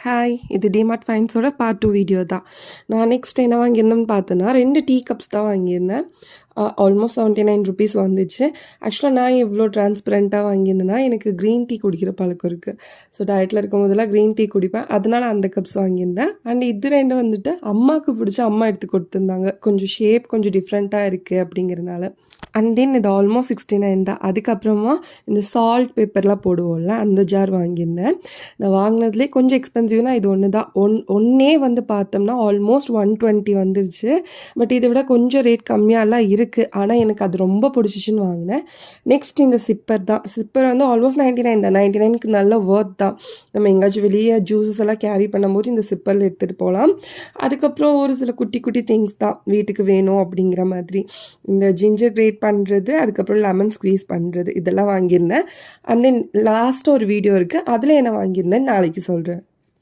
Hi, இது DMart ஃபைன்ஸோட part 2 video தான். நான் நெக்ஸ்ட் என்ன வாங்கியிருந்தேன்னு பார்த்தேன்னா 2 டீ கப்ஸ் தான் வாங்கியிருந்தேன். ஆல்மோஸ்ட் 79 ருபீஸ் வந்துச்சு. ஆக்சுவலாக நான் எவ்வளோ டிரான்ஸ்பரண்ட்டாக வாங்கியிருந்தேன்னா, எனக்கு க்ரீன் டீ குடிக்கிற பழக்கம் இருக்குது. ஸோ டயட்டில் இருக்கும் போதெல்லாம் க்ரீன் டீ குடிப்பேன். அதனால் அந்த கப்ஸ் வாங்கியிருந்தேன். அண்ட் இது 2 வந்துட்டு அம்மாவுக்கு பிடிச்ச அம்மா எடுத்து கொடுத்துருந்தாங்க. கொஞ்சம் ஷேப் கொஞ்சம் டிஃப்ரெண்ட்டாக இருக்குது அப்படிங்கிறனால. அண்ட் தென் இது ஆல்மோஸ்ட் 69 தான். அதுக்கப்புறமா இந்த சால்ட் பேப்பர்லாம் போடுவோம்ல, அந்த ஜார் வாங்கியிருந்தேன். நான் வாங்கினதுலேயே கொஞ்சம் எக்ஸ்பென்சிவ்னா இது ஒன்று தான். ஒன்றே வந்து பார்த்தோம்னா ஆல்மோஸ்ட் 120 வந்துருச்சு. பட் இதை விட கொஞ்சம் ரேட் கம்மியாலாம் இருக்குது. ஆனால் எனக்கு அது ரொம்ப பிடிச்சிச்சின்னு வாங்கினேன். நெக்ஸ்ட் இந்த சிப்பர் தான். சிப்பர் வந்து ஆல்மோஸ்ட் 99 தான். 99க்கு நல்ல ஒர்த் தான். நம்ம எங்கேயாச்சும் வெளியே ஜூஸஸ் எல்லாம் கேரி பண்ணும்போது இந்த சிப்பரில் எடுத்துகிட்டு போகலாம். அதுக்கப்புறம் ஒரு சில குட்டி குட்டி திங்ஸ் தான் வீட்டுக்கு வேணும் அப்படிங்கிற மாதிரி. இந்த ஜிஞ்சர் கிரேட் பண்ணுறது, அதுக்கப்புறம் லெமன் ஸ்க்வீஸ் பண்ணுறது, இதெல்லாம் வாங்கியிருந்தேன். அண்ட் தென் லாஸ்ட்டாக ஒரு வீடியோ இருக்குது, அதில் என்ன வாங்கியிருந்தேன் நாளைக்கு சொல்கிறேன்.